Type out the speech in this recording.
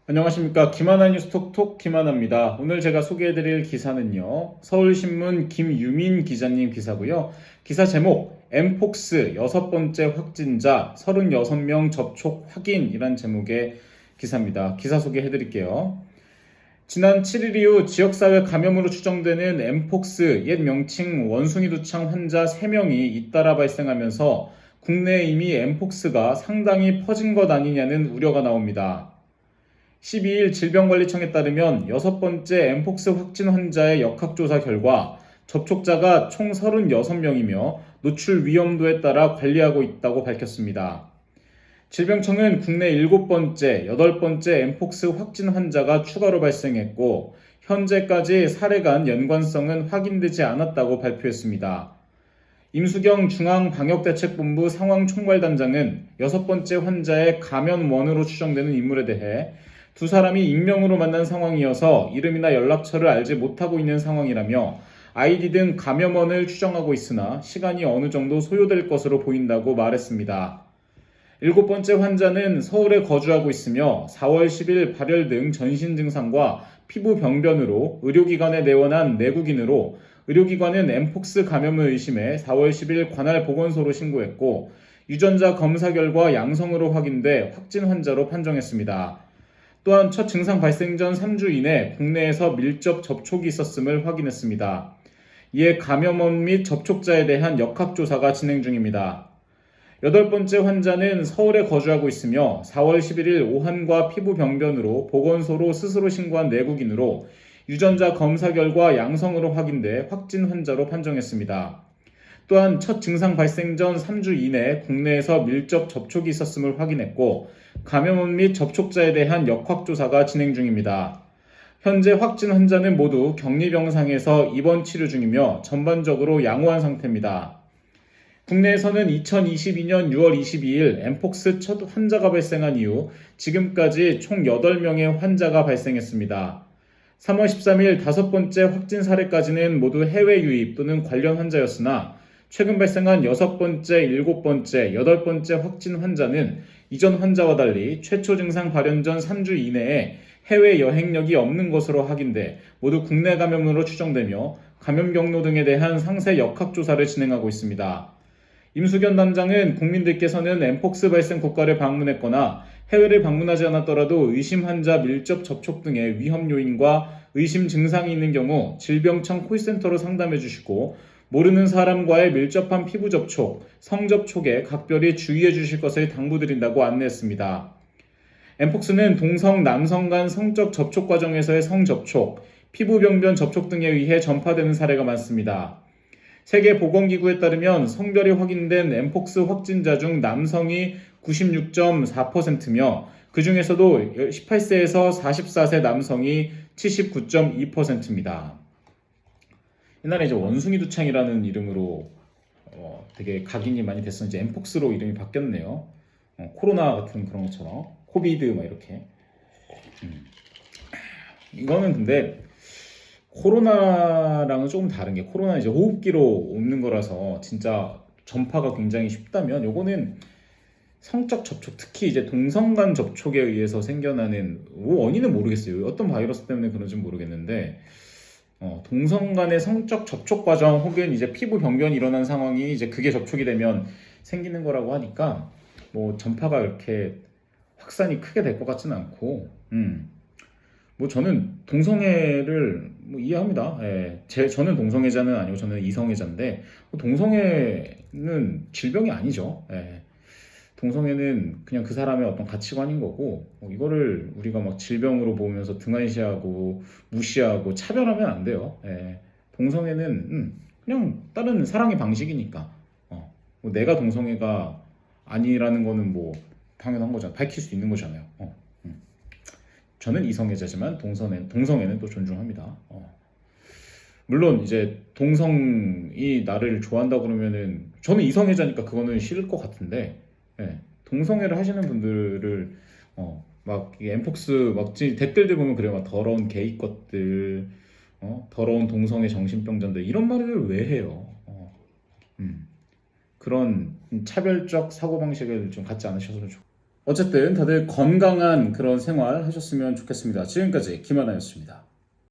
안녕하십니까. 김하나 뉴스 톡톡 김하나입니다. 오늘 제가 소개해드릴 기사는요, 서울신문 김유민 기자님 기사고요. 기사 제목 엠폭스 6번째 확진자 36명 접촉 확인이란 제목의 기사입니다. 기사 소개해드릴게요. 지난 7일 이후 지역사회 감염으로 추정되는 엠폭스 옛 명칭 원숭이 두창 환자 3명이 잇따라 발생하면서 국내에 이미 엠폭스가 상당히 퍼진 것 아니냐는 우려가 나옵니다. 12일 질병관리청에 따르면 6번째 엠폭스 확진 환자의 역학조사 결과 접촉자가 총 36명이며 노출 위험도에 따라 관리하고 있다고 밝혔습니다. 질병청은 국내 7번째, 8번째 엠폭스 확진 환자가 추가로 발생했고 현재까지 사례 간 연관성은 확인되지 않았다고 발표했습니다. 임수경 중앙방역대책본부 상황총괄단장은 6번째 환자의 감염원으로 추정되는 인물에 대해 두 사람이 익명으로 만난 상황이어서 이름이나 연락처를 알지 못하고 있는 상황이라며 아이디 등 감염원을 추정하고 있으나 시간이 어느 정도 소요될 것으로 보인다고 말했습니다. 7번째 환자는 서울에 거주하고 있으며 4월 10일 발열 등 전신 증상과 피부 병변으로 의료기관에 내원한 내국인으로 의료기관은 엠폭스 감염을 의심해 4월 10일 관할 보건소로 신고했고 유전자 검사 결과 양성으로 확인돼 확진 환자로 판정했습니다. 또한 첫 증상 발생 전 3주 이내 국내에서 밀접 접촉이 있었음을 확인했습니다. 이에 감염원 및 접촉자에 대한 역학조사가 진행 중입니다. 8번째 환자는 서울에 거주하고 있으며 4월 11일 오한과 피부 병변으로 보건소로 스스로 신고한 내국인으로 유전자 검사 결과 양성으로 확인돼 확진 환자로 판정했습니다. 또한 첫 증상 발생 전 3주 이내 국내에서 밀접 접촉이 있었음을 확인했고 감염원 및 접촉자에 대한 역학조사가 진행 중입니다. 현재 확진 환자는 모두 격리병상에서 입원 치료 중이며 전반적으로 양호한 상태입니다. 국내에서는 2022년 6월 22일 엠폭스 첫 환자가 발생한 이후 지금까지 총 8명의 환자가 발생했습니다. 3월 13일 5번째 확진 사례까지는 모두 해외 유입 또는 관련 환자였으나 최근 발생한 6번째, 7번째, 8번째 확진 환자는 이전 환자와 달리 최초 증상 발현 전 3주 이내에 해외 여행력이 없는 것으로 확인돼 모두 국내 감염으로 추정되며 감염 경로 등에 대한 상세 역학조사를 진행하고 있습니다. 임수견 단장은 국민들께서는 엠폭스 발생 국가를 방문했거나 해외를 방문하지 않았더라도 의심 환자 밀접 접촉 등의 위험 요인과 의심 증상이 있는 경우 질병청 콜센터로 상담해 주시고 모르는 사람과의 밀접한 피부 접촉, 성접촉에 각별히 주의해 주실 것을 당부드린다고 안내했습니다. 엠폭스는 동성, 남성 간 성적 접촉 과정에서의 성접촉, 피부 병변 접촉 등에 의해 전파되는 사례가 많습니다. 세계보건기구에 따르면 성별이 확인된 엠폭스 확진자 중 남성이 96.4%며 그 중에서도 18세에서 44세 남성이 79.2%입니다. 옛날에 이제 원숭이 두창이라는 이름으로 되게 각인이 많이 됐었는지 엠폭스로 이름이 바뀌었네요. 코로나 같은 그런 것처럼 코비드 막 이렇게. 이거는 근데 코로나랑은 조금 다른 게 코로나는 이제 호흡기로 옮는 거라서 진짜 전파가 굉장히 쉽다면 요거는 성적 접촉 특히 이제 동성 간 접촉에 의해서 생겨나는 원인은 모르겠어요. 어떤 바이러스 때문에 그런지 모르겠는데 동성 간의 성적 접촉 과정 혹은 이제 피부 병변이 일어난 상황이 이제 그게 접촉이 되면 생기는 거라고 하니까 뭐 전파가 이렇게 확산이 크게 될 것 같지는 않고 뭐 저는 동성애를 뭐 이해합니다. 예. 저는 동성애자는 아니고 저는 이성애자인데 동성애는 질병이 아니죠. 예. 동성애는 그냥 그 사람의 어떤 가치관인 거고 이거를 우리가 막 질병으로 보면서 등한시하고 무시하고 차별하면 안 돼요. 예. 동성애는 그냥 다른 사랑의 방식이니까 뭐 내가 동성애가 아니라는 거는 뭐 당연한 거잖아요. 밝힐 수 있는 거잖아요. 저는 이성애자지만 동성애는 또 존중합니다. 물론 이제 동성이 나를 좋아한다 그러면은 저는 이성애자니까 그거는 싫을 것 같은데 동성애를 하시는 분들을 막 엠폭스 막 댓글들 보면 그래요. 막 더러운 게이 것들, 더러운 동성애 정신병자들 이런 말을 왜 해요? 그런 차별적 사고방식을 좀 갖지 않으셔서 좋겠어요. 어쨌든 다들 건강한 그런 생활 하셨으면 좋겠습니다. 지금까지 김하나였습니다.